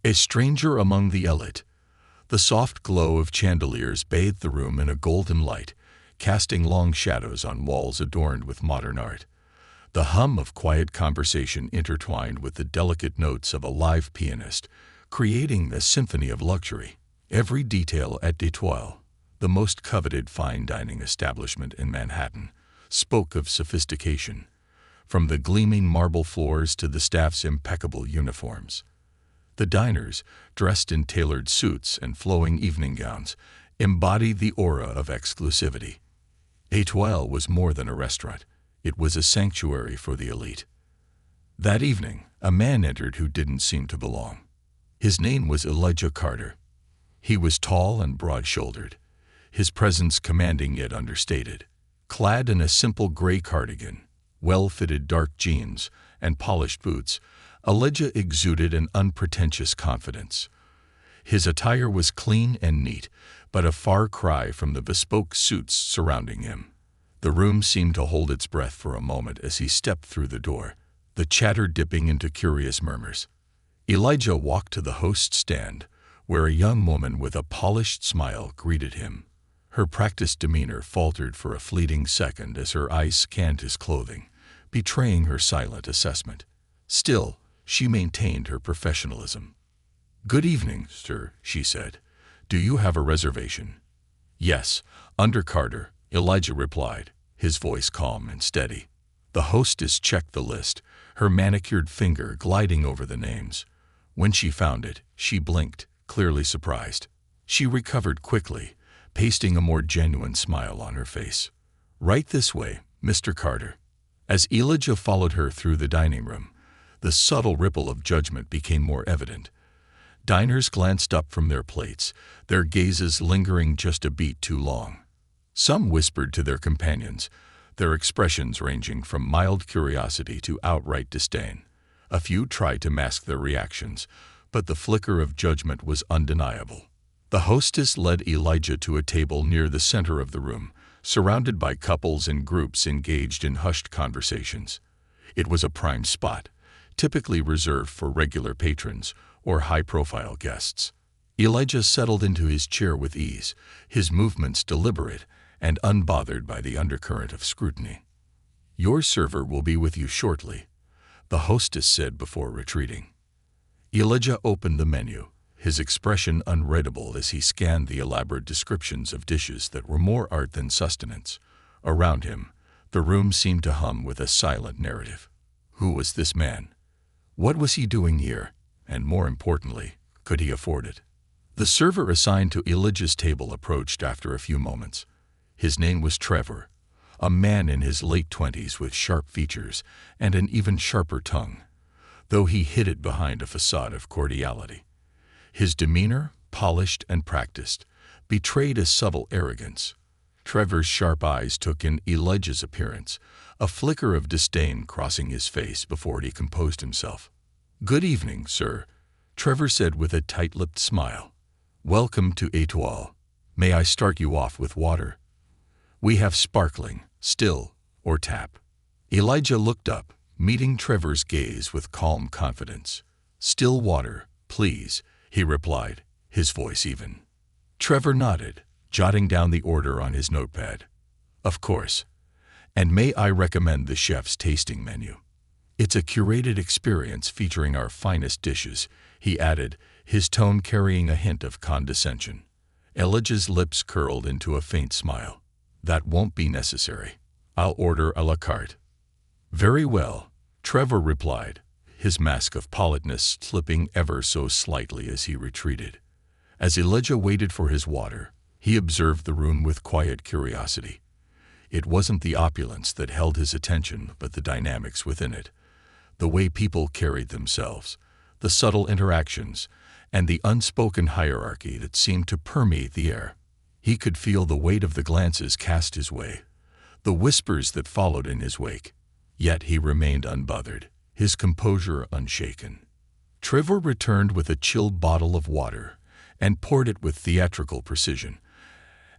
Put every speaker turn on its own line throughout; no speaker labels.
A stranger among the elite. The soft glow of chandeliers bathed the room in a golden light, casting long shadows on walls adorned with modern art. The hum of quiet conversation intertwined with the delicate notes of a live pianist, creating a symphony of luxury. Every detail at D'Etoile, the most coveted fine dining establishment in Manhattan, spoke of sophistication, from the gleaming marble floors to the staff's impeccable uniforms. The diners, dressed in tailored suits and flowing evening gowns, embodied the aura of exclusivity. Étoile was more than a restaurant. It was a sanctuary for the elite. That evening, a man entered who didn't seem to belong. His name was Elijah Carter. He was tall and broad-shouldered, his presence commanding yet understated. Clad in a simple gray cardigan, well-fitted dark jeans, and polished boots, Elijah exuded an unpretentious confidence. His attire was clean and neat, but a far cry from the bespoke suits surrounding him. The room seemed to hold its breath for a moment as he stepped through the door, the chatter dipping into curious murmurs. Elijah walked to the host's stand, where a young woman with a polished smile greeted him. Her practiced demeanor faltered for a fleeting second as her eyes scanned his clothing, betraying her silent assessment. Still, she maintained her professionalism. "Good evening, sir," she said. "Do you have a reservation?" "Yes, under Carter," Elijah replied, his voice calm and steady. The hostess checked the list, her manicured finger gliding over the names. When she found it, she blinked, clearly surprised. She recovered quickly, pasting a more genuine smile on her face. "Right this way, Mr. Carter." As Elijah followed her through the dining room, the subtle ripple of judgment became more evident. Diners glanced up from their plates, their gazes lingering just a beat too long. Some whispered to their companions, their expressions ranging from mild curiosity to outright disdain. A few tried to mask their reactions, but the flicker of judgment was undeniable. The hostess led Elijah to a table near the center of the room, surrounded by couples and groups engaged in hushed conversations. It was a prime spot, typically reserved for regular patrons or high-profile guests. Elijah settled into his chair with ease, his movements deliberate and unbothered by the undercurrent of scrutiny. "Your server will be with you shortly," the hostess said before retreating. Elijah opened the menu, his expression unreadable as he scanned the elaborate descriptions of dishes that were more art than sustenance. Around him, the room seemed to hum with a silent narrative. Who was this man? What was he doing here? And more importantly, could he afford it? The server assigned to Elijah's table approached after a few moments. His name was Trevor, a man in his late 20s with sharp features and an even sharper tongue, though he hid it behind a facade of cordiality. His demeanor, polished and practiced, betrayed a subtle arrogance. Trevor's sharp eyes took in Elijah's appearance, a flicker of disdain crossing his face before he composed himself. "Good evening, sir," Trevor said with a tight-lipped smile. "Welcome to Étoile. May I start you off with water? We have sparkling, still, or tap." Elijah looked up, meeting Trevor's gaze with calm confidence. "Still water, please," he replied, his voice even. Trevor nodded, jotting down the order on his notepad. "Of course. And may I recommend the chef's tasting menu? It's a curated experience featuring our finest dishes," he added, his tone carrying a hint of condescension. Elijah's lips curled into a faint smile. "That won't be necessary. I'll order à la carte." "Very well," Trevor replied, his mask of politeness slipping ever so slightly as he retreated. As Elijah waited for his water, he observed the room with quiet curiosity. It wasn't the opulence that held his attention, but the dynamics within it. The way people carried themselves, the subtle interactions, and the unspoken hierarchy that seemed to permeate the air. He could feel the weight of the glances cast his way, the whispers that followed in his wake. Yet he remained unbothered, his composure unshaken. Trevor returned with a chilled bottle of water and poured it with theatrical precision,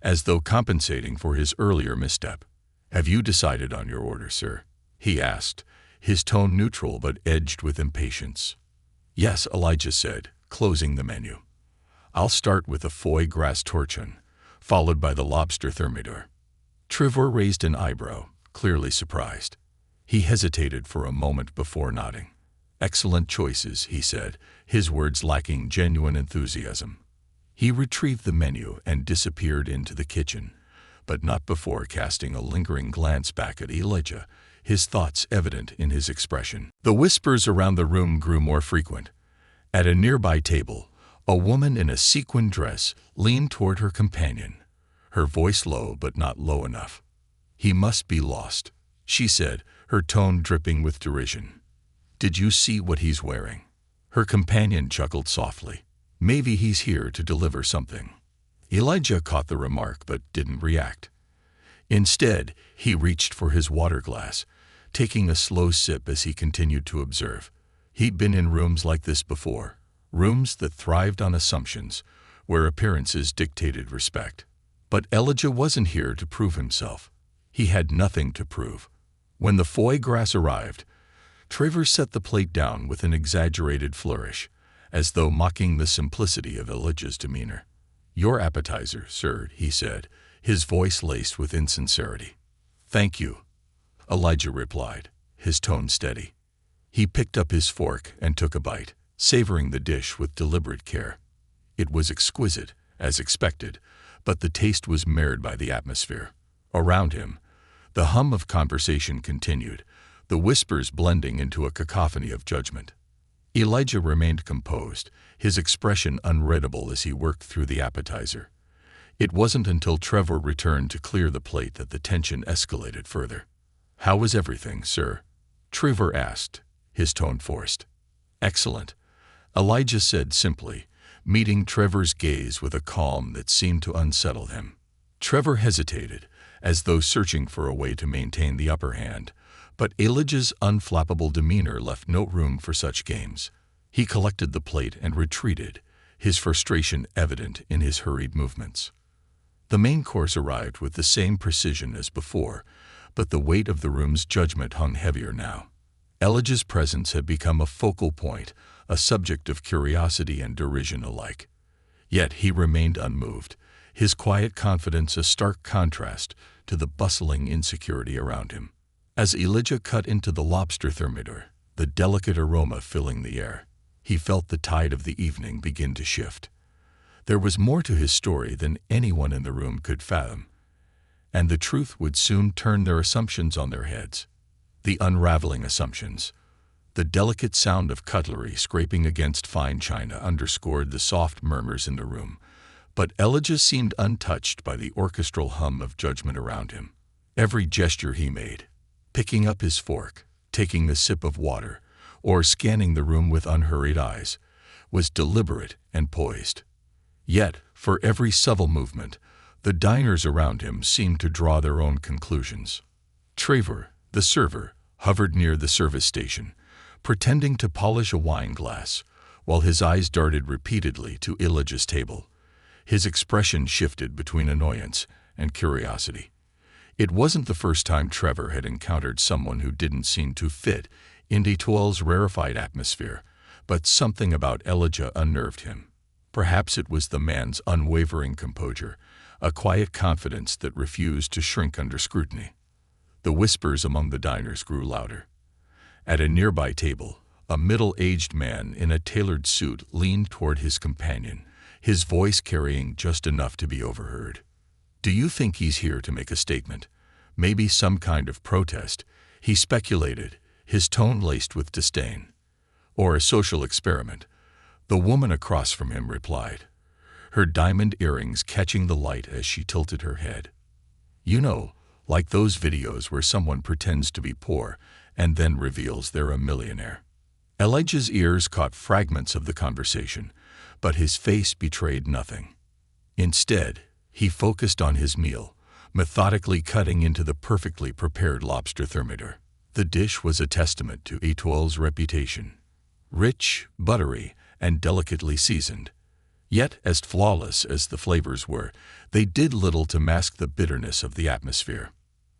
as though compensating for his earlier misstep. "Have you decided on your order, sir?" he asked, his tone neutral but edged with impatience. "Yes," Elijah said, closing the menu. "I'll start with the foie gras torchon, followed by the lobster thermidor." Trevor raised an eyebrow, clearly surprised. He hesitated for a moment before nodding. "Excellent choices," he said, his words lacking genuine enthusiasm. He retrieved the menu and disappeared into the kitchen, but not before casting a lingering glance back at Elijah, his thoughts evident in his expression. The whispers around the room grew more frequent. At a nearby table, a woman in a sequin dress leaned toward her companion, her voice low but not low enough. "He must be lost," she said, her tone dripping with derision. "Did you see what he's wearing?" Her companion chuckled softly. "Maybe he's here to deliver something." Elijah caught the remark but didn't react. Instead, he reached for his water glass, taking a slow sip as he continued to observe. He'd been in rooms like this before, rooms that thrived on assumptions, where appearances dictated respect. But Elijah wasn't here to prove himself. He had nothing to prove. When the foie gras arrived, Trevor set the plate down with an exaggerated flourish, as though mocking the simplicity of Elijah's demeanor. "Your appetizer, sir," he said, his voice laced with insincerity. "Thank you," Elijah replied, his tone steady. He picked up his fork and took a bite, savoring the dish with deliberate care. It was exquisite, as expected, but the taste was marred by the atmosphere. Around him, the hum of conversation continued, the whispers blending into a cacophony of judgment. Elijah remained composed, his expression unreadable as he worked through the appetizer. It wasn't until Trevor returned to clear the plate that the tension escalated further. "How was everything, sir?" Trevor asked, his tone forced. "Excellent," Elijah said simply, meeting Trevor's gaze with a calm that seemed to unsettle him. Trevor hesitated, as though searching for a way to maintain the upper hand, but Elijah's unflappable demeanor left no room for such games. He collected the plate and retreated, his frustration evident in his hurried movements. The main course arrived with the same precision as before, but the weight of the room's judgment hung heavier now. Elijah's presence had become a focal point, a subject of curiosity and derision alike. Yet he remained unmoved, his quiet confidence a stark contrast to the bustling insecurity around him. As Elijah cut into the lobster thermidor, the delicate aroma filling the air, he felt the tide of the evening begin to shift. There was more to his story than anyone in the room could fathom, and the truth would soon turn their assumptions on their heads. The unraveling assumptions. The delicate sound of cutlery scraping against fine china underscored the soft murmurs in the room, but Elijah seemed untouched by the orchestral hum of judgment around him. Every gesture he made, picking up his fork, taking a sip of water, or scanning the room with unhurried eyes, was deliberate and poised. Yet, for every subtle movement, the diners around him seemed to draw their own conclusions. Trevor, the server, hovered near the service station, pretending to polish a wine glass, while his eyes darted repeatedly to Elijah's table. His expression shifted between annoyance and curiosity. It wasn't the first time Trevor had encountered someone who didn't seem to fit into Etoile's rarefied atmosphere, but something about Elijah unnerved him. Perhaps it was the man's unwavering composure, a quiet confidence that refused to shrink under scrutiny. The whispers among the diners grew louder. At a nearby table, a middle-aged man in a tailored suit leaned toward his companion, his voice carrying just enough to be overheard. "Do you think he's here to make a statement? Maybe some kind of protest?" he speculated, his tone laced with disdain. "Or a social experiment?" The woman across from him replied, her diamond earrings catching the light as she tilted her head. "You know, like those videos where someone pretends to be poor and then reveals they're a millionaire." Elijah's ears caught fragments of the conversation, but his face betrayed nothing. Instead, he focused on his meal, methodically cutting into the perfectly prepared lobster thermidor. The dish was a testament to Etoile's reputation. Rich, buttery, and delicately seasoned. Yet, as flawless as the flavors were, they did little to mask the bitterness of the atmosphere.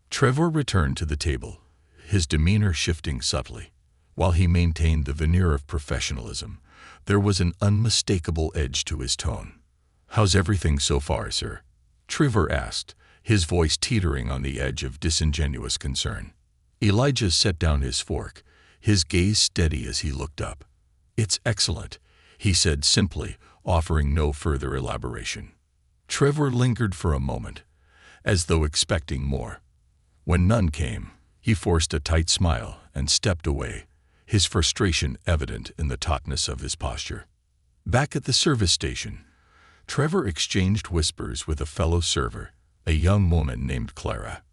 Trevor returned to the table, his demeanor shifting subtly. While he maintained the veneer of professionalism, There was an unmistakable edge to his tone. "How's everything so far, sir?" Trevor asked, his voice teetering on the edge of disingenuous concern. Elijah set down his fork, his gaze steady as he looked up. "It's excellent," he said simply, offering no further elaboration. Trevor lingered for a moment, as though expecting more. When none came, he forced a tight smile and stepped away, his frustration evident in the tautness of his posture. Back at the service station, Trevor exchanged whispers with a fellow server, a young woman named Clara.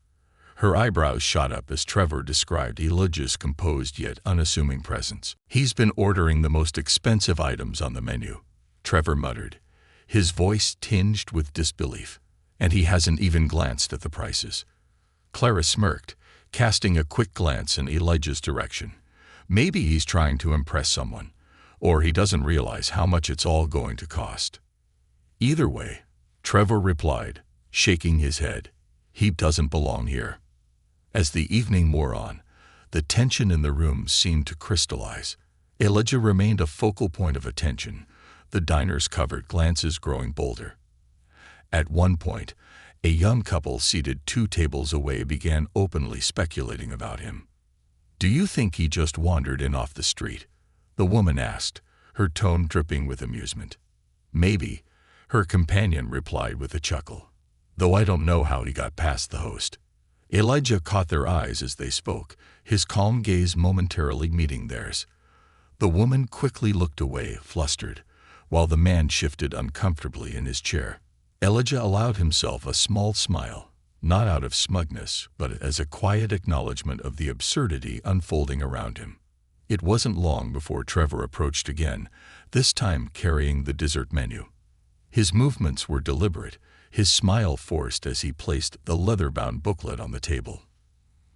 Her eyebrows shot up as Trevor described Elijah's composed yet unassuming presence. "He's been ordering the most expensive items on the menu," Trevor muttered, his voice tinged with disbelief, "and he hasn't even glanced at the prices." Clara smirked, casting a quick glance in Elijah's direction. "Maybe he's trying to impress someone, or he doesn't realize how much it's all going to cost." "Either way," Trevor replied, shaking his head, "he doesn't belong here." As the evening wore on, the tension in the room seemed to crystallize. Elijah remained a focal point of attention, the diner's covert glances growing bolder. At one point, a young couple seated 2 tables away began openly speculating about him. "Do you think he just wandered in off the street?" the woman asked, her tone dripping with amusement. "Maybe," her companion replied with a chuckle, "though I don't know how he got past the host." Elijah caught their eyes as they spoke, his calm gaze momentarily meeting theirs. The woman quickly looked away, flustered, while the man shifted uncomfortably in his chair. Elijah allowed himself a small smile, not out of smugness, but as a quiet acknowledgement of the absurdity unfolding around him. It wasn't long before Trevor approached again, this time carrying the dessert menu. His movements were deliberate, his smile forced as he placed the leather-bound booklet on the table.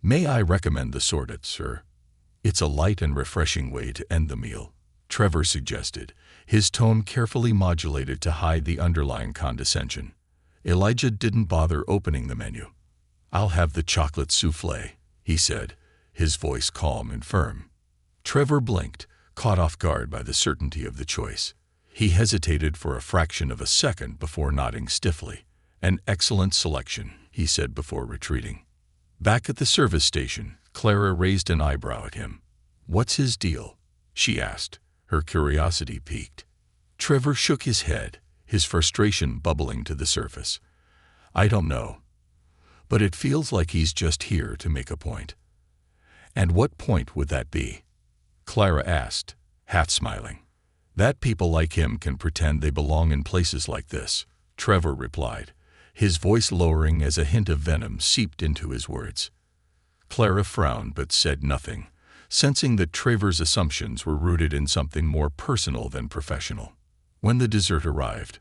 "May I recommend the sorted, sir? It's a light and refreshing way to end the meal," Trevor suggested, his tone carefully modulated to hide the underlying condescension. Elijah didn't bother opening the menu. "I'll have the chocolate soufflé," he said, his voice calm and firm. Trevor blinked, caught off guard by the certainty of the choice. He hesitated for a fraction of a second before nodding stiffly. "An excellent selection," he said before retreating. Back at the service station, Clara raised an eyebrow at him. "What's his deal?" she asked, her curiosity piqued. Trevor shook his head, his frustration bubbling to the surface. "I don't know, but it feels like he's just here to make a point." "And what point would that be?" Clara asked, half smiling. "That people like him can pretend they belong in places like this," Trevor replied, his voice lowering as a hint of venom seeped into his words. Clara frowned but said nothing, sensing that Trevor's assumptions were rooted in something more personal than professional. When the dessert arrived,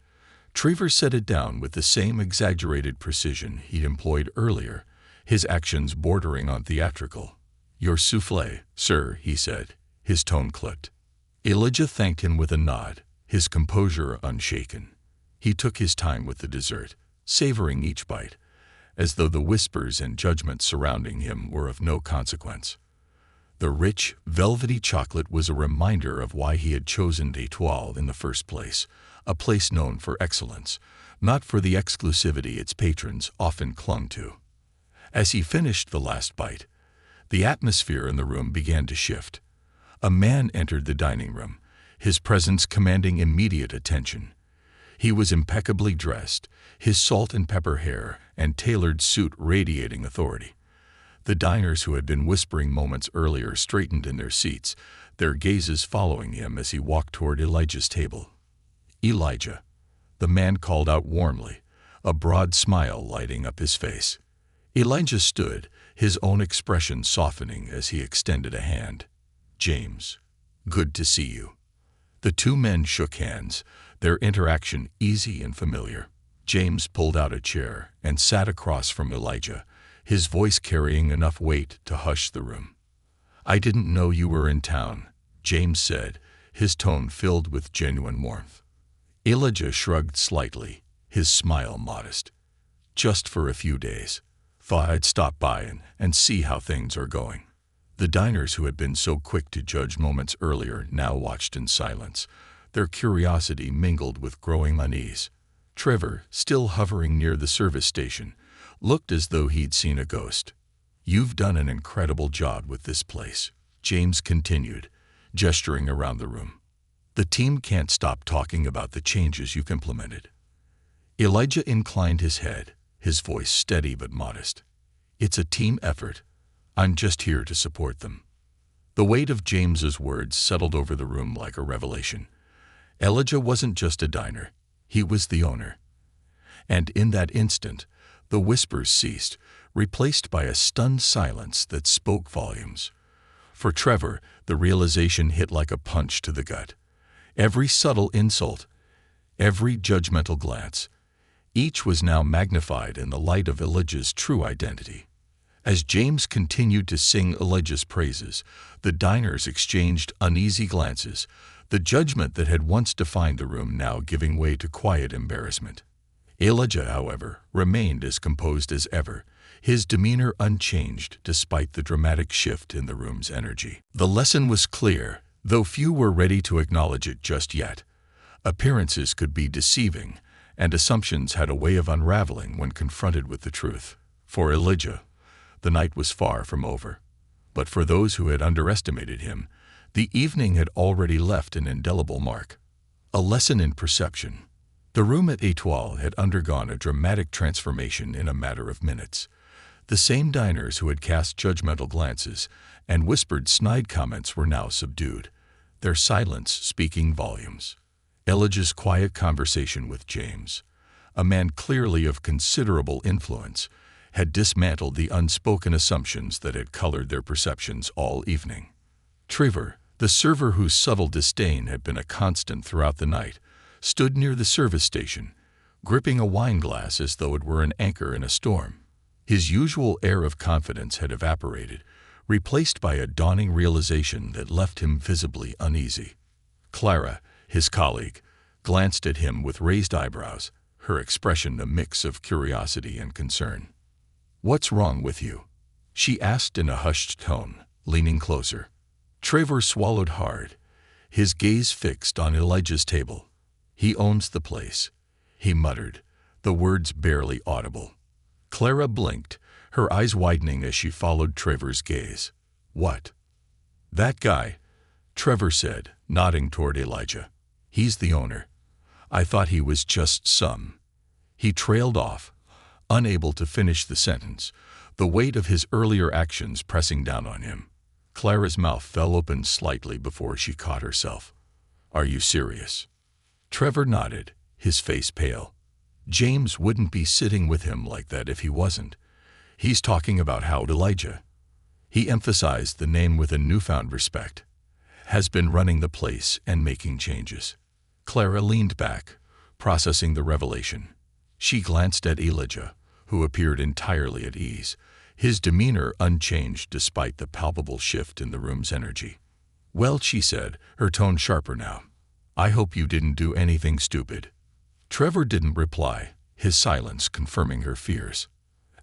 Trevor set it down with the same exaggerated precision he'd employed earlier, his actions bordering on theatrical. "Your soufflé, sir," he said, his tone clipped. Elijah thanked him with a nod, his composure unshaken. He took his time with the dessert, savoring each bite, as though the whispers and judgments surrounding him were of no consequence. The rich, velvety chocolate was a reminder of why he had chosen d'Etoile in the first place, a place known for excellence, not for the exclusivity its patrons often clung to. As he finished the last bite, the atmosphere in the room began to shift. A man entered the dining room, his presence commanding immediate attention. He was impeccably dressed, his salt and pepper hair and tailored suit radiating authority. The diners who had been whispering moments earlier straightened in their seats, their gazes following him as he walked toward Elijah's table. "Elijah," the man called out warmly, a broad smile lighting up his face. Elijah stood, his own expression softening as he extended a hand. "James, good to see you." The 2 men shook hands, their interaction easy and familiar. James pulled out a chair and sat across from Elijah, his voice carrying enough weight to hush the room. "I didn't know you were in town," James said, his tone filled with genuine warmth. Elijah shrugged slightly, his smile modest. "Just for a few days. Thought I'd stop by and see how things are going." The diners who had been so quick to judge moments earlier now watched in silence, their curiosity mingled with growing unease. Trevor, still hovering near the service station, looked as though he'd seen a ghost. "You've done an incredible job with this place," James continued, gesturing around the room. "The team can't stop talking about the changes you've implemented." Elijah inclined his head, his voice steady but modest. "It's a team effort. I'm just here to support them." The weight of James's words settled over the room like a revelation. Elijah wasn't just a diner, he was the owner. And in that instant, the whispers ceased, replaced by a stunned silence that spoke volumes. For Trevor, the realization hit like a punch to the gut. Every subtle insult, every judgmental glance, each was now magnified in the light of Elijah's true identity. As James continued to sing Elijah's praises, the diners exchanged uneasy glances, the judgment that had once defined the room now giving way to quiet embarrassment. Elijah, however, remained as composed as ever, his demeanor unchanged despite the dramatic shift in the room's energy. The lesson was clear, though few were ready to acknowledge it just yet. Appearances could be deceiving, and assumptions had a way of unraveling when confronted with the truth. For Elijah, the night was far from over. But for those who had underestimated him, the evening had already left an indelible mark. A lesson in perception. The room at Étoile had undergone a dramatic transformation in a matter of minutes. The same diners who had cast judgmental glances and whispered snide comments were now subdued, their silence speaking volumes. Elijah's quiet conversation with James, a man clearly of considerable influence, had dismantled the unspoken assumptions that had colored their perceptions all evening. Trevor, the server whose subtle disdain had been a constant throughout the night, stood near the service station, gripping a wine glass as though it were an anchor in a storm. His usual air of confidence had evaporated, replaced by a dawning realization that left him visibly uneasy. Clara, his colleague, glanced at him with raised eyebrows, her expression a mix of curiosity and concern. "What's wrong with you?" she asked in a hushed tone, leaning closer. Trevor swallowed hard, his gaze fixed on Elijah's table. "He owns the place," he muttered, the words barely audible. Clara blinked, her eyes widening as she followed Trevor's gaze. "What?" "That guy," Trevor said, nodding toward Elijah. "He's the owner. I thought he was just some." He trailed off, unable to finish the sentence, the weight of his earlier actions pressing down on him. Clara's mouth fell open slightly before she caught herself. "Are you serious?" Trevor nodded, his face pale. James wouldn't be sitting with him like that if he wasn't. "He's talking about how Elijah," he emphasized the name with a newfound respect, "has been running the place and making changes." Clara leaned back, processing the revelation. She glanced at Elijah, who appeared entirely at ease, his demeanor unchanged despite the palpable shift in the room's energy. "Well," she said, her tone sharper now, "I hope you didn't do anything stupid." Trevor didn't reply, his silence confirming her fears.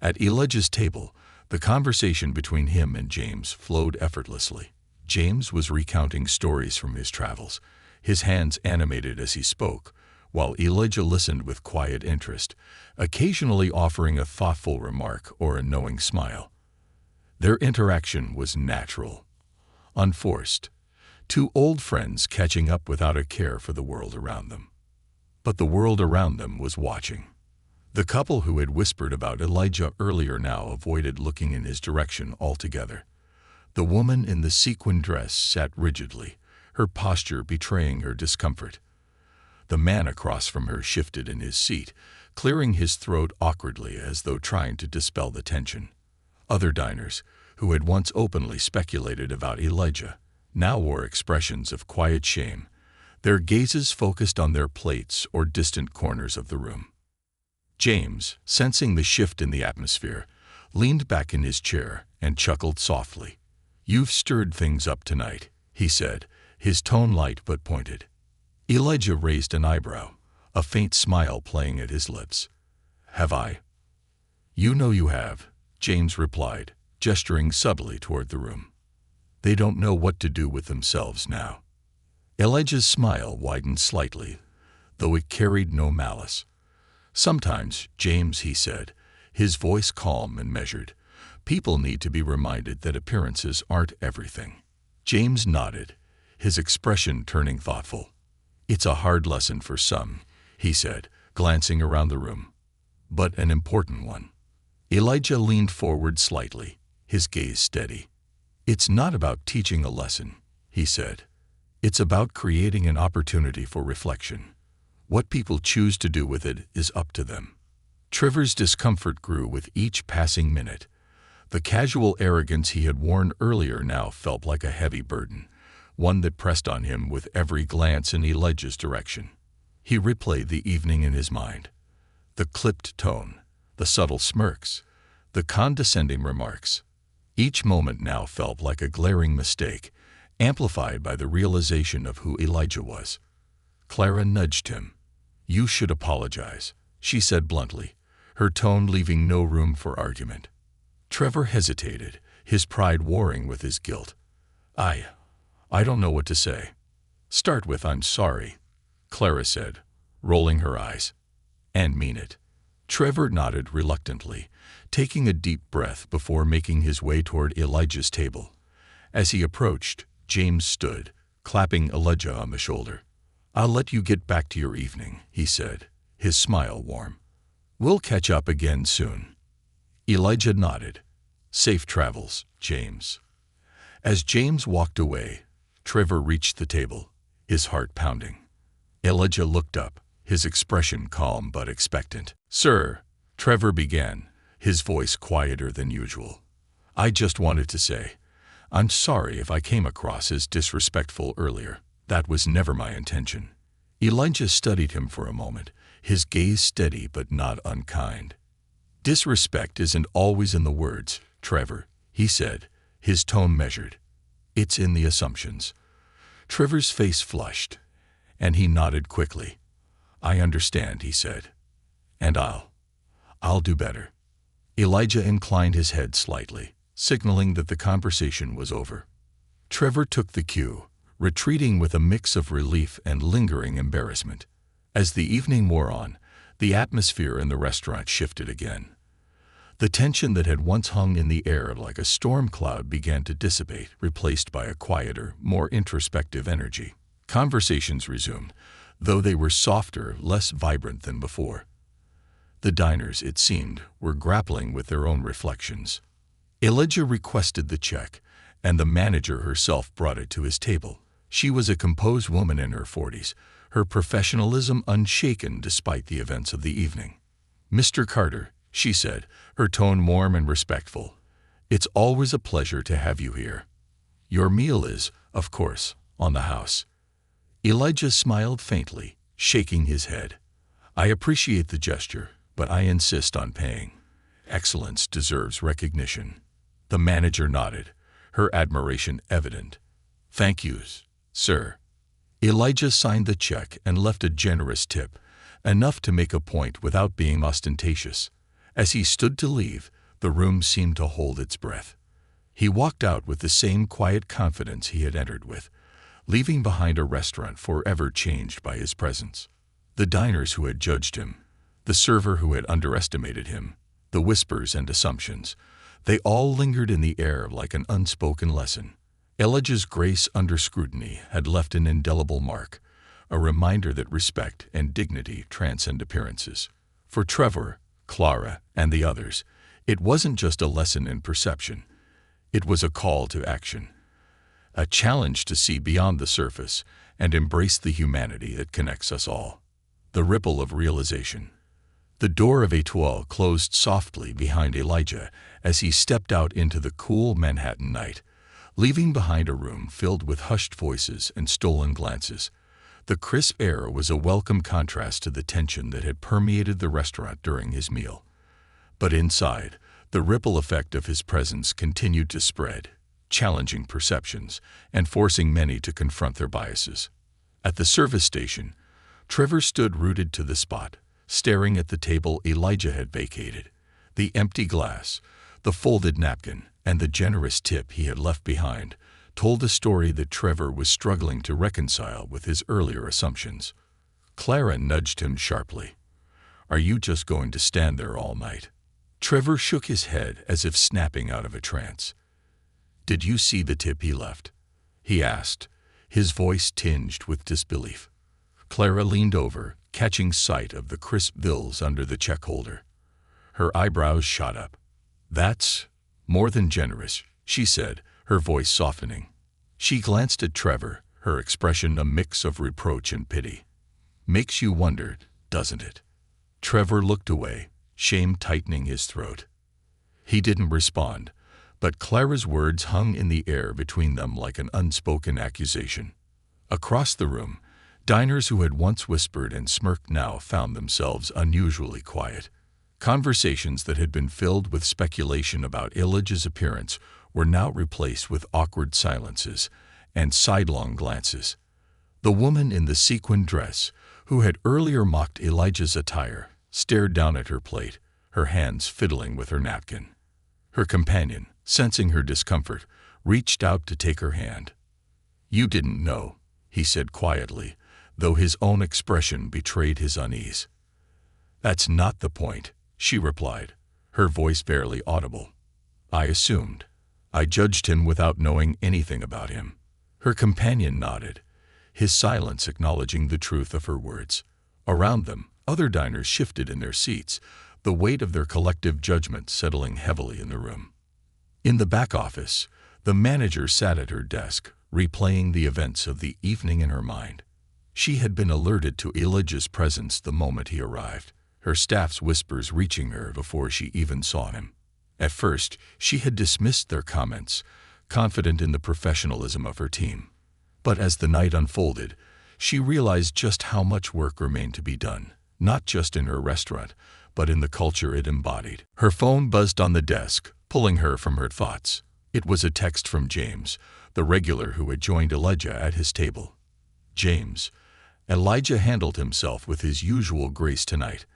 At Elijah's table, the conversation between him and James flowed effortlessly. James was recounting stories from his travels, his hands animated as he spoke, while Elijah listened with quiet interest, occasionally offering a thoughtful remark or a knowing smile. Their interaction was natural, unforced, two old friends catching up without a care for the world around them. But the world around them was watching. The couple who had whispered about Elijah earlier now avoided looking in his direction altogether. The woman in the sequin dress sat rigidly, her posture betraying her discomfort. The man across from her shifted in his seat, clearing his throat awkwardly as though trying to dispel the tension. Other diners, who had once openly speculated about Elijah, now wore expressions of quiet shame, their gazes focused on their plates or distant corners of the room. James, sensing the shift in the atmosphere, leaned back in his chair and chuckled softly. "You've stirred things up tonight," he said, his tone light but pointed. Elijah raised an eyebrow, a faint smile playing at his lips. "Have I?" "You know you have," James replied, gesturing subtly toward the room. They don't know what to do with themselves now. Elijah's smile widened slightly, though it carried no malice. Sometimes, James, he said, his voice calm and measured, people need to be reminded that appearances aren't everything. James nodded, his expression turning thoughtful. It's a hard lesson for some, he said, glancing around the room, but an important one. Elijah leaned forward slightly, his gaze steady. It's not about teaching a lesson, he said. It's about creating an opportunity for reflection. What people choose to do with it is up to them. Trevor's discomfort grew with each passing minute. The casual arrogance he had worn earlier now felt like a heavy burden, one that pressed on him with every glance in Elijah's direction. He replayed the evening in his mind. The clipped tone, the subtle smirks, the condescending remarks. Each moment now felt like a glaring mistake, amplified by the realization of who Elijah was. Clara nudged him. "You should apologize," she said bluntly, her tone leaving no room for argument. Trevor hesitated, his pride warring with his guilt. I don't know what to say." "Start with 'I'm sorry,'" Clara said, rolling her eyes. "And mean it." Trevor nodded reluctantly, taking a deep breath before making his way toward Elijah's table. As he approached, James stood, clapping Elijah on the shoulder. "I'll let you get back to your evening," he said, his smile warm. "We'll catch up again soon." Elijah nodded. "Safe travels, James." As James walked away, Trevor reached the table, his heart pounding. Elijah looked up, his expression calm but expectant. "Sir," Trevor began, his voice quieter than usual. "I just wanted to say, I'm sorry if I came across as disrespectful earlier. That was never my intention." Elijah studied him for a moment, his gaze steady but not unkind. "Disrespect isn't always in the words, Trevor," he said, his tone measured. "It's in the assumptions." Trevor's face flushed, and he nodded quickly. "I understand," he said. "And I'll do better." Elijah inclined his head slightly, signaling that the conversation was over. Trevor took the cue, retreating with a mix of relief and lingering embarrassment. As the evening wore on, the atmosphere in the restaurant shifted again. The tension that had once hung in the air like a storm cloud began to dissipate, replaced by a quieter, more introspective energy. Conversations resumed, though they were softer, less vibrant than before. The diners, it seemed, were grappling with their own reflections. Elijah requested the check, and the manager herself brought it to his table. She was a composed woman in her 40s, her professionalism unshaken despite the events of the evening. "Mr. Carter," she said, her tone warm and respectful, "it's always a pleasure to have you here. Your meal is, of course, on the house." Elijah smiled faintly, shaking his head. "I appreciate the gesture, but I insist on paying. Excellence deserves recognition." The manager nodded, her admiration evident. "Thank you, sir." Elijah signed the check and left a generous tip, enough to make a point without being ostentatious. As he stood to leave, the room seemed to hold its breath. He walked out with the same quiet confidence he had entered with, leaving behind a restaurant forever changed by his presence. The diners who had judged him, the server who had underestimated him, the whispers and assumptions, they all lingered in the air like an unspoken lesson. Elijah's grace under scrutiny had left an indelible mark, a reminder that respect and dignity transcend appearances. For Trevor, Clara, and the others, it wasn't just a lesson in perception. It was a call to action, a challenge to see beyond the surface and embrace the humanity that connects us all. The ripple of realization. The door of Etoile closed softly behind Elijah as he stepped out into the cool Manhattan night, leaving behind a room filled with hushed voices and stolen glances. The crisp air was a welcome contrast to the tension that had permeated the restaurant during his meal. But inside, the ripple effect of his presence continued to spread, challenging perceptions and forcing many to confront their biases. At the service station, Trevor stood rooted to the spot, staring at the table Elijah had vacated. The empty glass, the folded napkin, and the generous tip he had left behind told a story that Trevor was struggling to reconcile with his earlier assumptions. Clara nudged him sharply. "Are you just going to stand there all night?" Trevor shook his head as if snapping out of a trance. "Did you see the tip he left?" he asked, his voice tinged with disbelief. Clara leaned over, catching sight of the crisp bills under the check holder. Her eyebrows shot up. "That's more than generous," she said, her voice softening. She glanced at Trevor, her expression a mix of reproach and pity. "Makes you wonder, doesn't it?" Trevor looked away, shame tightening his throat. He didn't respond, but Clara's words hung in the air between them like an unspoken accusation. Across the room, diners who had once whispered and smirked now found themselves unusually quiet. Conversations that had been filled with speculation about Elijah's appearance were now replaced with awkward silences and sidelong glances. The woman in the sequined dress, who had earlier mocked Elijah's attire, stared down at her plate, her hands fiddling with her napkin. Her companion, sensing her discomfort, reached out to take her hand. "You didn't know," he said quietly, though his own expression betrayed his unease. "That's not the point," she replied, her voice barely audible. "I assumed. I judged him without knowing anything about him." Her companion nodded, his silence acknowledging the truth of her words. Around them, other diners shifted in their seats, the weight of their collective judgment settling heavily in the room. In the back office, the manager sat at her desk, replaying the events of the evening in her mind. She had been alerted to Elijah's presence the moment he arrived, her staff's whispers reaching her before she even saw him. At first, she had dismissed their comments, confident in the professionalism of her team. But as the night unfolded, she realized just how much work remained to be done, not just in her restaurant, but in the culture it embodied. Her phone buzzed on the desk, pulling her from her thoughts. It was a text from James, the regular who had joined Elijah at his table. "James, Elijah handled himself with his usual grace tonight.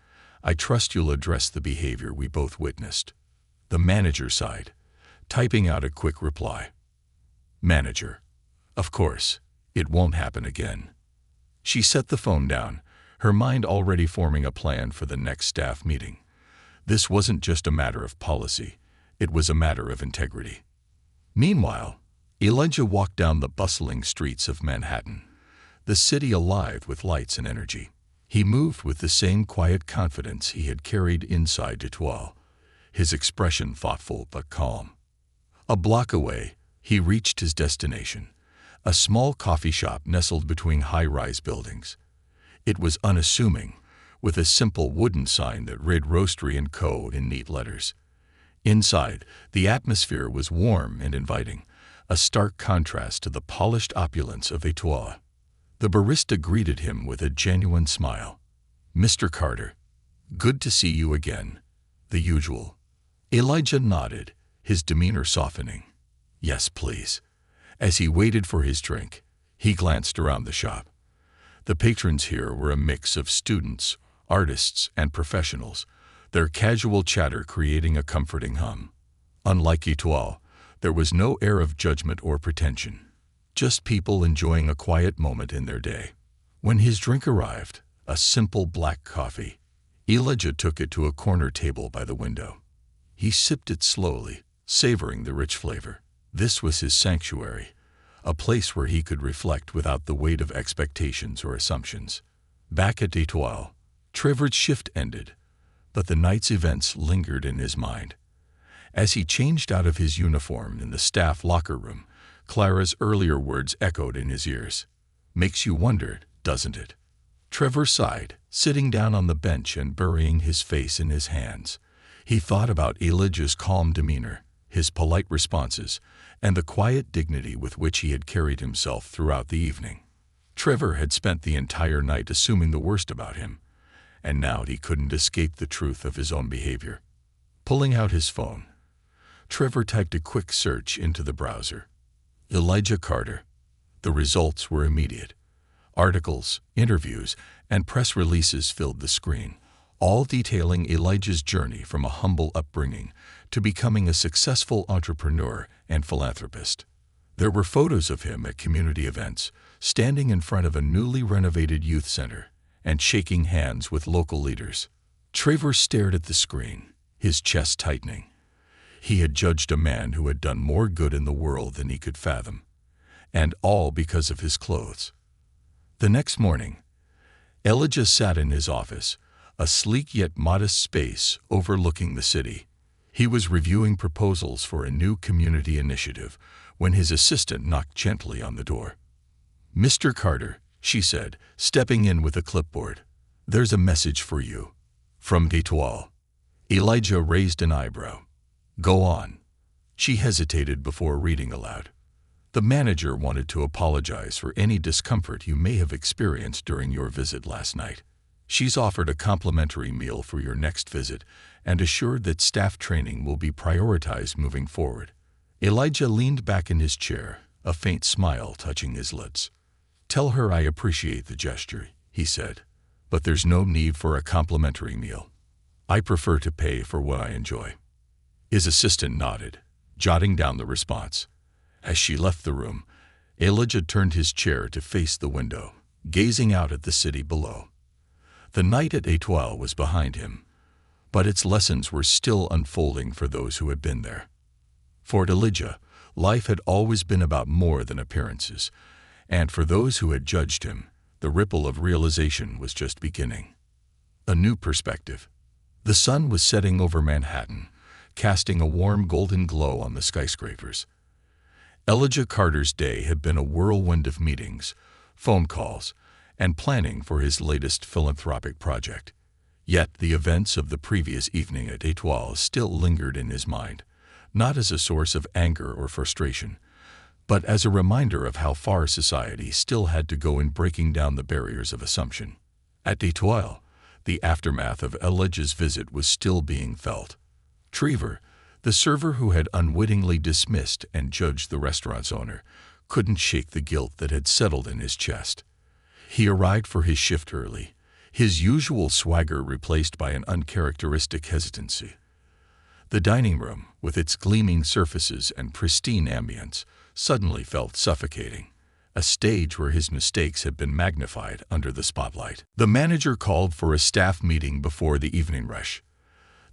I trust you'll address the behavior we both witnessed." The manager sighed, typing out a quick reply. "Manager, of course, it won't happen again." She set the phone down, her mind already forming a plan for the next staff meeting. This wasn't just a matter of policy, it was a matter of integrity. Meanwhile, Elijah walked down the bustling streets of Manhattan, the city alive with lights and energy. He moved with the same quiet confidence he had carried inside Etoile, his expression thoughtful but calm. A block away, he reached his destination, a small coffee shop nestled between high-rise buildings. It was unassuming, with a simple wooden sign that read Roastery & Co. in neat letters. Inside, the atmosphere was warm and inviting, a stark contrast to the polished opulence of Etoile. The barista greeted him with a genuine smile. "Mr. Carter, good to see you again." The usual. Elijah nodded, his demeanor softening. "Yes, please." As he waited for his drink, he glanced around the shop. The patrons here were a mix of students, artists, and professionals, their casual chatter creating a comforting hum. Unlike Etoile, there was no air of judgment or pretension, just people enjoying a quiet moment in their day. When his drink arrived, a simple black coffee, Elijah took it to a corner table by the window. He sipped it slowly, savoring the rich flavor. This was his sanctuary, a place where he could reflect without the weight of expectations or assumptions. Back at Etoile, Trevor's shift ended, but the night's events lingered in his mind. As he changed out of his uniform in the staff locker room, Clara's earlier words echoed in his ears. "Makes you wonder, doesn't it?" Trevor sighed, sitting down on the bench and burying his face in his hands. He thought about Elijah's calm demeanor, his polite responses, and the quiet dignity with which he had carried himself throughout the evening. Trevor had spent the entire night assuming the worst about him, and now he couldn't escape the truth of his own behavior. Pulling out his phone, Trevor typed a quick search into the browser. Elijah Carter. The results were immediate. Articles, interviews, and press releases filled the screen, all detailing Elijah's journey from a humble upbringing to becoming a successful entrepreneur and philanthropist. There were photos of him at community events, standing in front of a newly renovated youth center and shaking hands with local leaders. Trevor stared at the screen, his chest tightening. He had judged a man who had done more good in the world than he could fathom, and all because of his clothes. The next morning, Elijah sat in his office, a sleek yet modest space overlooking the city. He was reviewing proposals for a new community initiative when his assistant knocked gently on the door. "Mr. Carter," she said, stepping in with a clipboard. "There's a message for you. From D'Etoile." Elijah raised an eyebrow. "Go on." She hesitated before reading aloud. "The manager wanted to apologize for any discomfort you may have experienced during your visit last night. She's offered a complimentary meal for your next visit and assured that staff training will be prioritized moving forward." Elijah leaned back in his chair, a faint smile touching his lips. "Tell her I appreciate the gesture," he said, "but there's no need for a complimentary meal. I prefer to pay for what I enjoy." His assistant nodded, jotting down the response. As she left the room, Elijah turned his chair to face the window, gazing out at the city below. The night at Etoile was behind him, but its lessons were still unfolding for those who had been there. For Elijah, life had always been about more than appearances, and for those who had judged him, the ripple of realization was just beginning. A new perspective. The sun was setting over Manhattan, casting a warm golden glow on the skyscrapers. Elijah Carter's day had been a whirlwind of meetings, phone calls, and planning for his latest philanthropic project. Yet the events of the previous evening at Etoile still lingered in his mind, not as a source of anger or frustration, but as a reminder of how far society still had to go in breaking down the barriers of assumption. At Etoile, the aftermath of Elijah's visit was still being felt. Trevor, the server who had unwittingly dismissed and judged the restaurant's owner, couldn't shake the guilt that had settled in his chest. He arrived for his shift early, his usual swagger replaced by an uncharacteristic hesitancy. The dining room, with its gleaming surfaces and pristine ambience, suddenly felt suffocating, a stage where his mistakes had been magnified under the spotlight. The manager called for a staff meeting before the evening rush.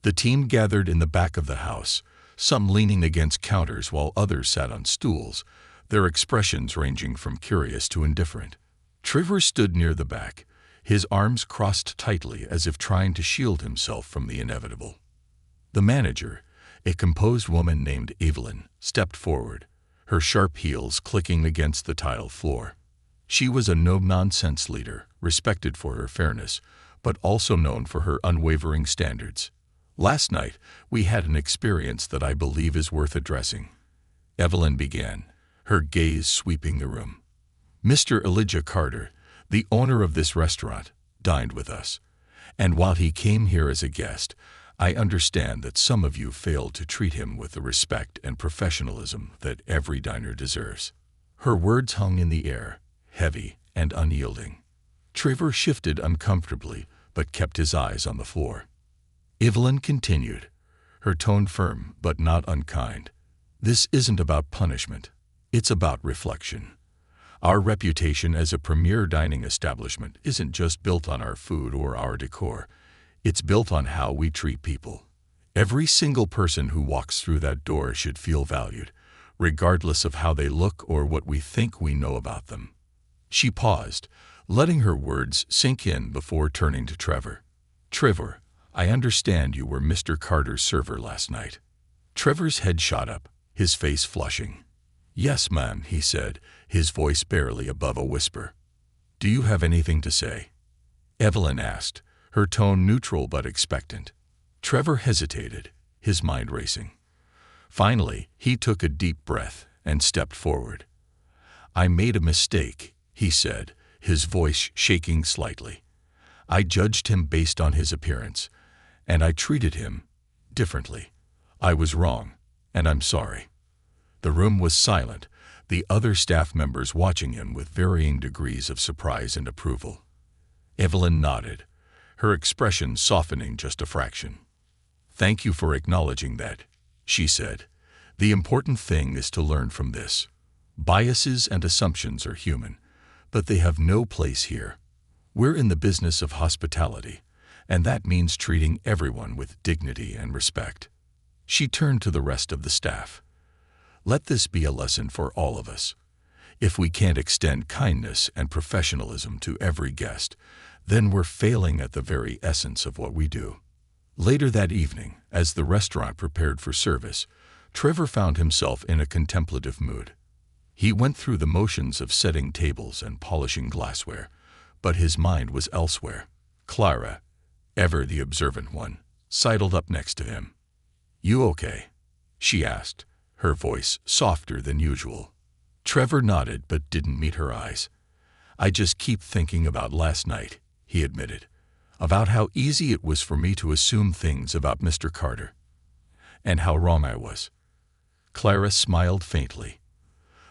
The team gathered in the back of the house, some leaning against counters while others sat on stools, their expressions ranging from curious to indifferent. Trevor stood near the back, his arms crossed tightly as if trying to shield himself from the inevitable. The manager, a composed woman named Evelyn, stepped forward, her sharp heels clicking against the tiled floor. She was a no-nonsense leader, respected for her fairness, but also known for her unwavering standards. "Last night, we had an experience that I believe is worth addressing," Evelyn began, her gaze sweeping the room. "Mr. Elijah Carter, the owner of this restaurant, dined with us, and while he came here as a guest, I understand that some of you failed to treat him with the respect and professionalism that every diner deserves." Her words hung in the air, heavy and unyielding. Trevor shifted uncomfortably, but kept his eyes on the floor. Evelyn continued, her tone firm but not unkind. "This isn't about punishment. It's about reflection. Our reputation as a premier dining establishment isn't just built on our food or our decor. It's built on how we treat people. Every single person who walks through that door should feel valued, regardless of how they look or what we think we know about them." She paused, letting her words sink in before turning to Trevor. "Trevor, I understand you were Mr. Carter's server last night." Trevor's head shot up, his face flushing. "Yes, ma'am," he said, his voice barely above a whisper. "Do you have anything to say?" Evelyn asked, her tone neutral but expectant. Trevor hesitated, his mind racing. Finally, he took a deep breath and stepped forward. "I made a mistake," he said, his voice shaking slightly. "I judged him based on his appearance, and I treated him differently. I was wrong, and I'm sorry." The room was silent, the other staff members watching him with varying degrees of surprise and approval. Evelyn nodded, her expression softening just a fraction. "Thank you for acknowledging that," she said. "The important thing is to learn from this. Biases and assumptions are human, but they have no place here. We're in the business of hospitality, and that means treating everyone with dignity and respect. She turned to the rest of the staff. Let this be a lesson for all of us. If we can't extend kindness and professionalism to every guest, then we're failing at the very essence of what we do. Later that evening, as the restaurant prepared for service, Trevor found himself in a contemplative mood. He went through the motions of setting tables and polishing glassware, but his mind was elsewhere. Clara, ever the observant one, sidled up next to him. "You okay?" she asked, her voice softer than usual. Trevor nodded but didn't meet her eyes. "I just keep thinking about last night," he admitted, "about how easy it was for me to assume things about Mr. Carter, and how wrong I was." Clara smiled faintly.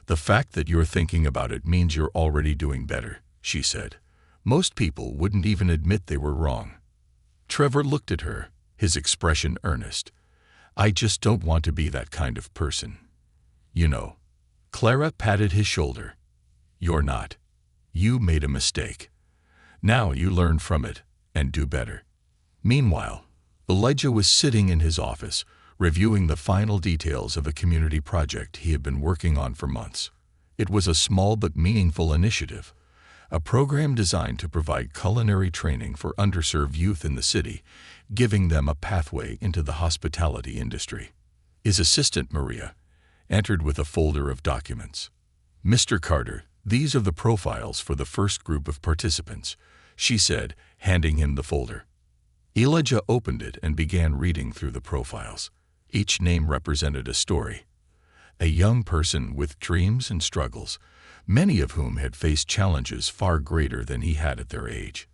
"The fact that you're thinking about it means you're already doing better," she said. "Most people wouldn't even admit they were wrong." Trevor looked at her, his expression earnest. "I just don't want to be that kind of person. You know." Clara patted his shoulder. "You're not. You made a mistake. Now you learn from it and do better." Meanwhile, Elijah was sitting in his office, reviewing the final details of a community project he had been working on for months. It was a small but meaningful initiative, a program designed to provide culinary training for underserved youth in the city, giving them a pathway into the hospitality industry. His assistant, Maria, entered with a folder of documents. "Mr. Carter, these are the profiles for the first group of participants," she said, handing him the folder. Elijah opened it and began reading through the profiles. Each name represented a story. A young person with dreams and struggles, many of whom had faced challenges far greater than he had at their age.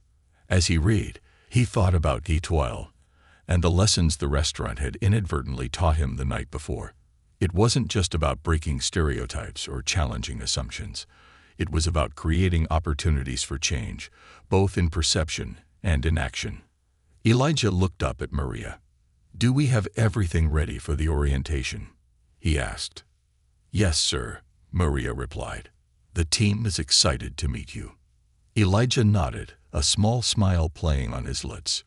As he read, he thought about Étoile and the lessons the restaurant had inadvertently taught him the night before. It wasn't just about breaking stereotypes or challenging assumptions. It was about creating opportunities for change, both in perception and in action. Elijah looked up at Maria. "Do we have everything ready for the orientation?" he asked. "Yes, sir," Maria replied. "The team is excited to meet you." Elijah nodded, a small smile playing on his lips.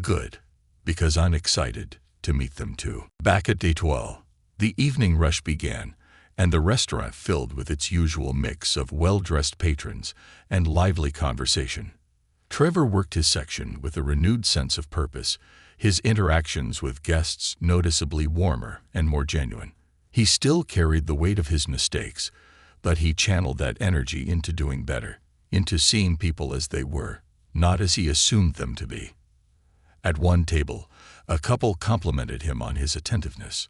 "Good, because I'm excited to meet them too." Back at Étoile, the evening rush began, and the restaurant filled with its usual mix of well-dressed patrons and lively conversation. Trevor worked his section with a renewed sense of purpose, his interactions with guests noticeably warmer and more genuine. He still carried the weight of his mistakes, but he channeled that energy into doing better, into seeing people as they were, not as he assumed them to be. At one table, a couple complimented him on his attentiveness.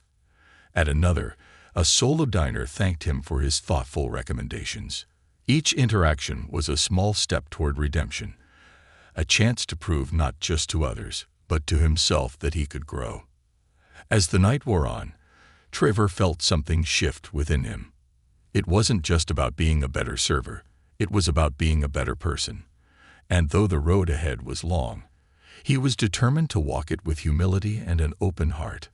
At another, a solo diner thanked him for his thoughtful recommendations. Each interaction was a small step toward redemption, a chance to prove not just to others, but to himself that he could grow. As the night wore on, Trevor felt something shift within him. It wasn't just about being a better server, it was about being a better person. And though the road ahead was long, he was determined to walk it with humility and an open heart.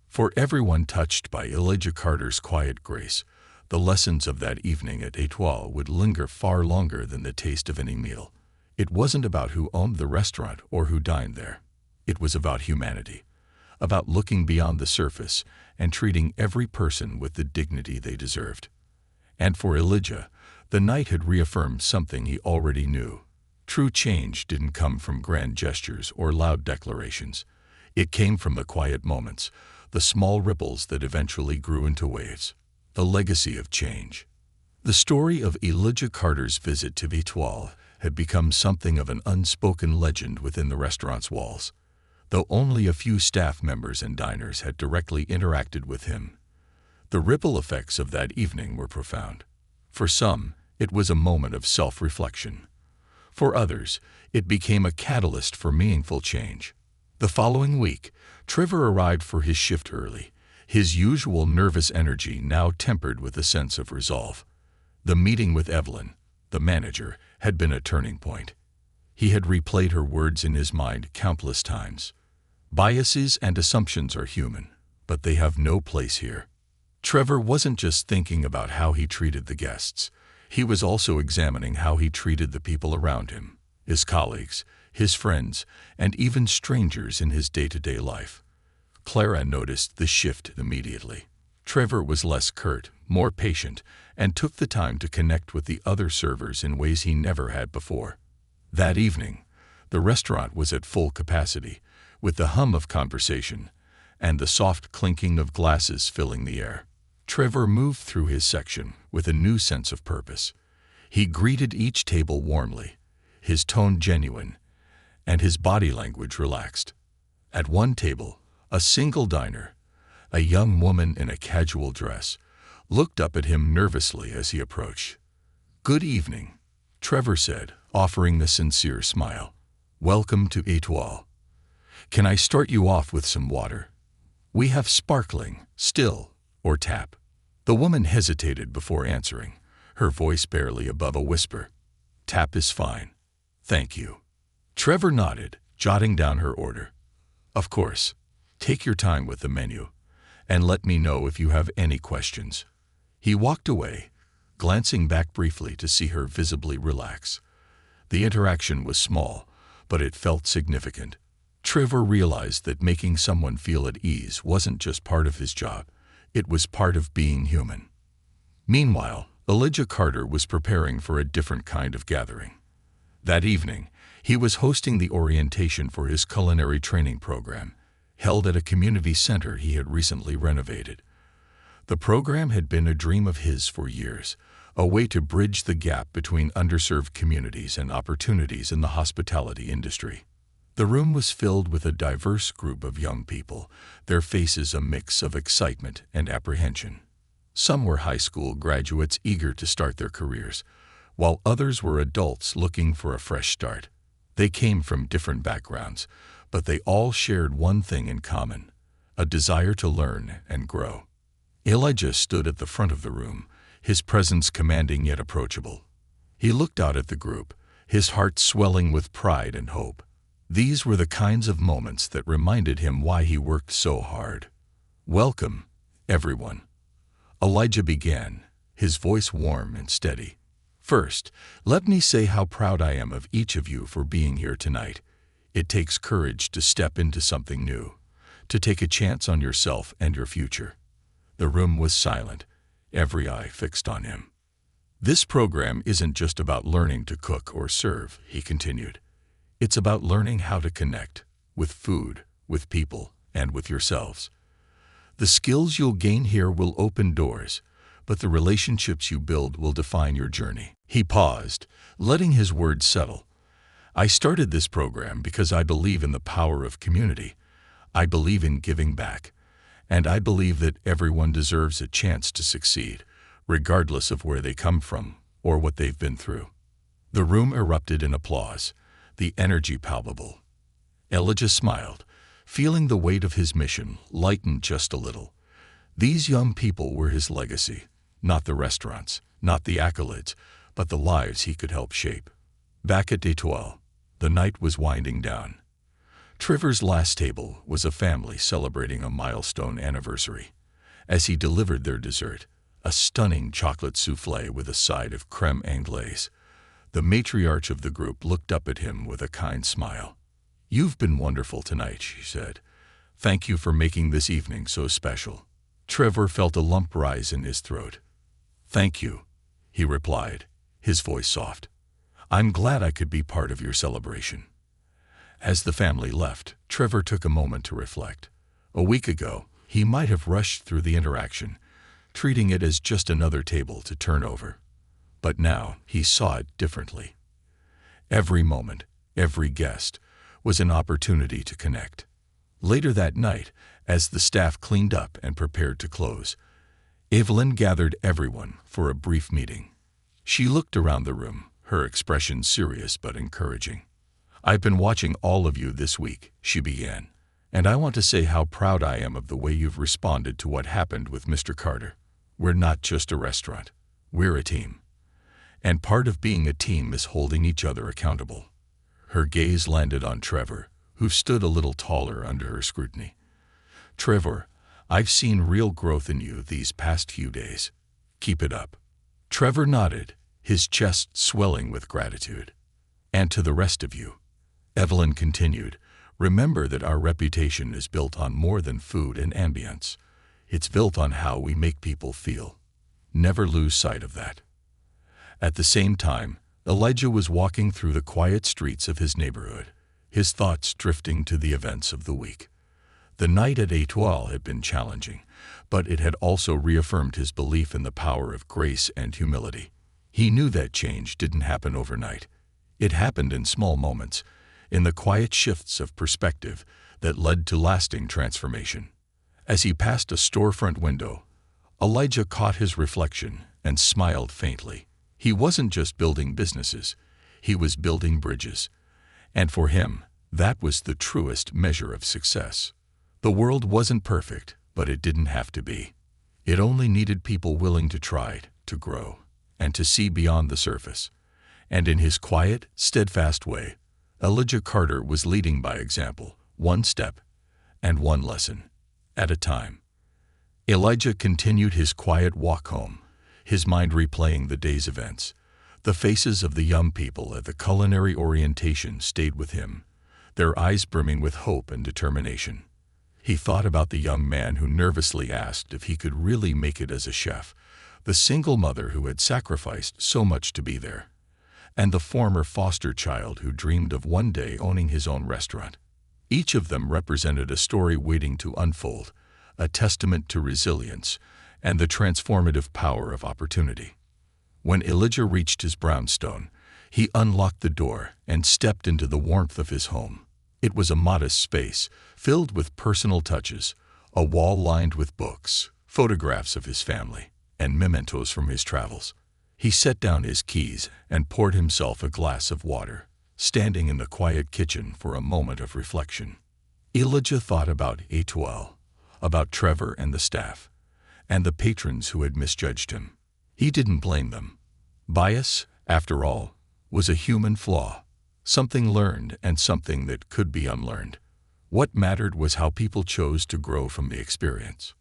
For everyone touched by Elijah Carter's quiet grace, the lessons of that evening at Étoile would linger far longer than the taste of any meal. It wasn't about who owned the restaurant or who dined there. It was about humanity, about looking beyond the surface and treating every person with the dignity they deserved. And for Elijah, the night had reaffirmed something he already knew. True change didn't come from grand gestures or loud declarations. It came from the quiet moments, the small ripples that eventually grew into waves. The legacy of change. The story of Elijah Carter's visit to Étoile had become something of an unspoken legend within the restaurant's walls. Though only a few staff members and diners had directly interacted with him, the ripple effects of that evening were profound. For some, it was a moment of self-reflection. For others, it became a catalyst for meaningful change. The following week, Trevor arrived for his shift early, his usual nervous energy now tempered with a sense of resolve. The meeting with Evelyn, the manager, had been a turning point. He had replayed her words in his mind countless times. Biases and assumptions are human, but they have no place here. Trevor wasn't just thinking about how he treated the guests. He was also examining how he treated the people around him, his colleagues, his friends, and even strangers in his day-to-day life. Clara noticed the shift immediately. Trevor was less curt, more patient, and took the time to connect with the other servers in ways he never had before. That evening, the restaurant was at full capacity, with the hum of conversation and the soft clinking of glasses filling the air. Trevor moved through his section with a new sense of purpose. He greeted each table warmly, his tone genuine, and his body language relaxed. At one table, a single diner, a young woman in a casual dress, looked up at him nervously as he approached. "Good evening," Trevor said, offering a sincere smile. "Welcome to Étoile. Can I start you off with some water? We have sparkling, still, or tap." The woman hesitated before answering, her voice barely above a whisper. "Tap is fine. Thank you." Trevor nodded, jotting down her order. "Of course. Take your time with the menu, and let me know if you have any questions." He walked away, glancing back briefly to see her visibly relax. The interaction was small, but it felt significant. Trevor realized that making someone feel at ease wasn't just part of his job, it was part of being human. Meanwhile, Elijah Carter was preparing for a different kind of gathering. That evening, he was hosting the orientation for his culinary training program, held at a community center he had recently renovated. The program had been a dream of his for years, a way to bridge the gap between underserved communities and opportunities in the hospitality industry. The room was filled with a diverse group of young people, their faces a mix of excitement and apprehension. Some were high school graduates eager to start their careers, while others were adults looking for a fresh start. They came from different backgrounds, but they all shared one thing in common: a desire to learn and grow. Elijah stood at the front of the room, his presence commanding yet approachable. He looked out at the group, his heart swelling with pride and hope. These were the kinds of moments that reminded him why he worked so hard. "Welcome, everyone," Elijah began, his voice warm and steady. "First, let me say how proud I am of each of you for being here tonight. It takes courage to step into something new, to take a chance on yourself and your future." The room was silent, every eye fixed on him. "This program isn't just about learning to cook or serve," he continued. "It's about learning how to connect, with food, with people, and with yourselves. The skills you'll gain here will open doors, but the relationships you build will define your journey." He paused, letting his words settle. "I started this program because I believe in the power of community. I believe in giving back, and I believe that everyone deserves a chance to succeed, regardless of where they come from or what they've been through." The room erupted in applause, the energy palpable. Elijah smiled, feeling the weight of his mission lighten just a little. These young people were his legacy, not the restaurants, not the accolades, but the lives he could help shape. Back at Étoile, the night was winding down. Trevor's last table was a family celebrating a milestone anniversary. As he delivered their dessert, a stunning chocolate soufflé with a side of crème anglaise, the matriarch of the group looked up at him with a kind smile. "You've been wonderful tonight," she said. "Thank you for making this evening so special." Trevor felt a lump rise in his throat. "Thank you," he replied, his voice soft. "I'm glad I could be part of your celebration." As the family left, Trevor took a moment to reflect. A week ago, he might have rushed through the interaction, treating it as just another table to turn over. But now he saw it differently. Every moment, every guest, was an opportunity to connect. Later that night, as the staff cleaned up and prepared to close, Evelyn gathered everyone for a brief meeting. She looked around the room, her expression serious but encouraging. "I've been watching all of you this week," she began, "and I want to say how proud I am of the way you've responded to what happened with Mr. Carter. We're not just a restaurant. We're a team. And part of being a team is holding each other accountable." Her gaze landed on Trevor, who stood a little taller under her scrutiny. "Trevor, I've seen real growth in you these past few days. Keep it up." Trevor nodded, his chest swelling with gratitude. "And to the rest of you," Evelyn continued, "remember that our reputation is built on more than food and ambience. It's built on how we make people feel. Never lose sight of that." At the same time, Elijah was walking through the quiet streets of his neighborhood, his thoughts drifting to the events of the week. The night at Étoile had been challenging, but it had also reaffirmed his belief in the power of grace and humility. He knew that change didn't happen overnight. It happened in small moments, in the quiet shifts of perspective that led to lasting transformation. As he passed a storefront window, Elijah caught his reflection and smiled faintly. He wasn't just building businesses, he was building bridges. And for him, that was the truest measure of success. The world wasn't perfect, but it didn't have to be. It only needed people willing to try, to grow, and to see beyond the surface. And in his quiet, steadfast way, Elijah Carter was leading by example, one step and one lesson at a time. Elijah continued his quiet walk home, his mind replaying the day's events. The faces of the young people at the culinary orientation stayed with him, their eyes brimming with hope and determination. He thought about the young man who nervously asked if he could really make it as a chef, the single mother who had sacrificed so much to be there, and the former foster child who dreamed of one day owning his own restaurant. Each of them represented a story waiting to unfold, a testament to resilience and the transformative power of opportunity. When Elijah reached his brownstone, he unlocked the door and stepped into the warmth of his home. It was a modest space, filled with personal touches, a wall lined with books, photographs of his family, and mementos from his travels. He set down his keys and poured himself a glass of water, standing in the quiet kitchen for a moment of reflection. Elijah thought about Étoile, about Trevor and the staff, and the patrons who had misjudged him. He didn't blame them. Bias, after all, was a human flaw, something learned and something that could be unlearned. What mattered was how people chose to grow from the experience.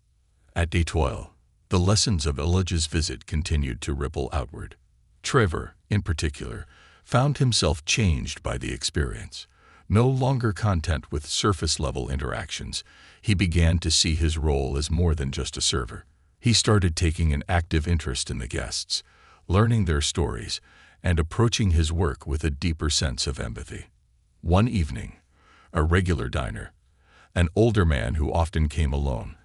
At Étoile, the lessons of Elijah's visit continued to ripple outward. Trevor, in particular, found himself changed by the experience. No longer content with surface-level interactions, he began to see his role as more than just a server. He started taking an active interest in the guests, learning their stories, and approaching his work with a deeper sense of empathy. One evening, a regular diner, an older man who often came alone,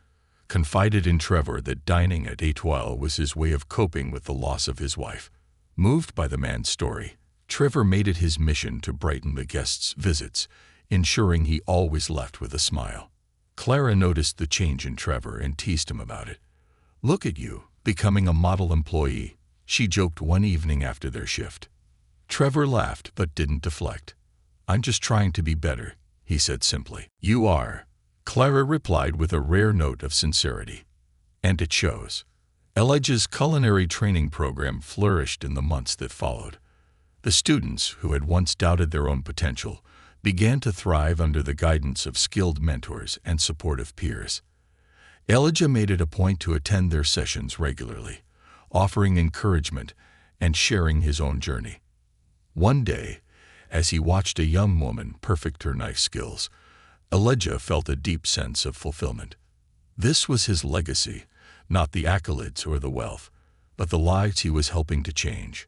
confided in Trevor that dining at Étoile was his way of coping with the loss of his wife. Moved by the man's story, Trevor made it his mission to brighten the guests' visits, ensuring he always left with a smile. Clara noticed the change in Trevor and teased him about it. "Look at you, becoming a model employee," she joked one evening after their shift. Trevor laughed but didn't deflect. "I'm just trying to be better," he said simply. "You are," Clara replied with a rare note of sincerity. And it shows. Elijah's culinary training program flourished in the months that followed. The students, who had once doubted their own potential, began to thrive under the guidance of skilled mentors and supportive peers. Elijah made it a point to attend their sessions regularly, offering encouragement and sharing his own journey. One day, as he watched a young woman perfect her knife skills, Elijah felt a deep sense of fulfillment. This was his legacy, not the accolades or the wealth, but the lives he was helping to change.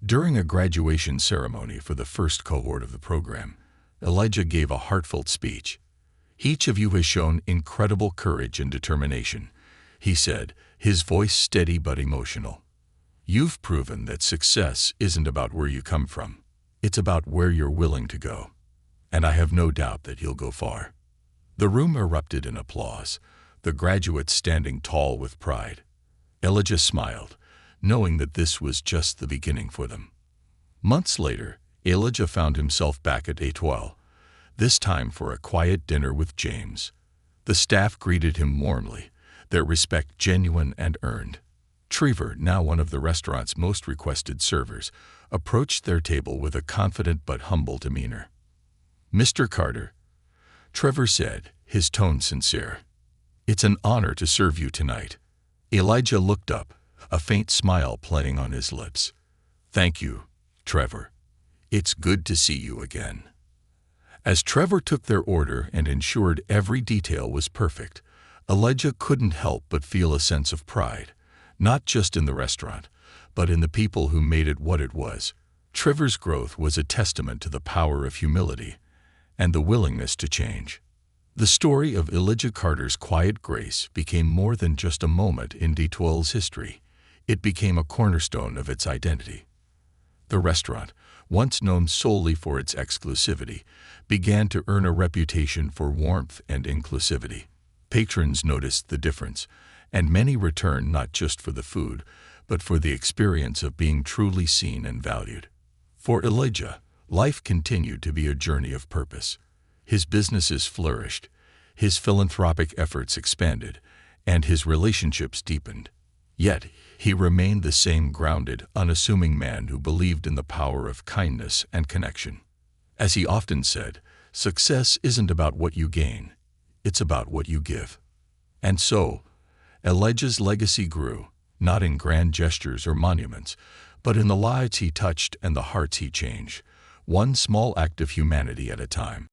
During a graduation ceremony for the first cohort of the program, Elijah gave a heartfelt speech. "Each of you has shown incredible courage and determination," he said, his voice steady but emotional. "You've proven that success isn't about where you come from. It's about where you're willing to go. And I have no doubt that you'll go far." The room erupted in applause, the graduates standing tall with pride. Elijah smiled, knowing that this was just the beginning for them. Months later, Elijah found himself back at Étoile, this time for a quiet dinner with James. The staff greeted him warmly, their respect genuine and earned. Trevor, now one of the restaurant's most requested servers, approached their table with a confident but humble demeanor. "Mr. Carter," Trevor said, his tone sincere. "It's an honor to serve you tonight." Elijah looked up, a faint smile playing on his lips. "Thank you, Trevor. It's good to see you again." As Trevor took their order and ensured every detail was perfect, Elijah couldn't help but feel a sense of pride, not just in the restaurant, but in the people who made it what it was. Trevor's growth was a testament to the power of humility and the willingness to change. The story of Elijah Carter's quiet grace became more than just a moment in D12's history. It became a cornerstone of its identity. The restaurant, once known solely for its exclusivity, began to earn a reputation for warmth and inclusivity. Patrons noticed the difference, and many returned not just for the food, but for the experience of being truly seen and valued. For Elijah, life continued to be a journey of purpose. His businesses flourished, his philanthropic efforts expanded, and his relationships deepened. Yet, he remained the same grounded, unassuming man who believed in the power of kindness and connection. As he often said, success isn't about what you gain, it's about what you give. And so, Elijah's legacy grew, not in grand gestures or monuments, but in the lives he touched and the hearts he changed, one small act of humanity at a time.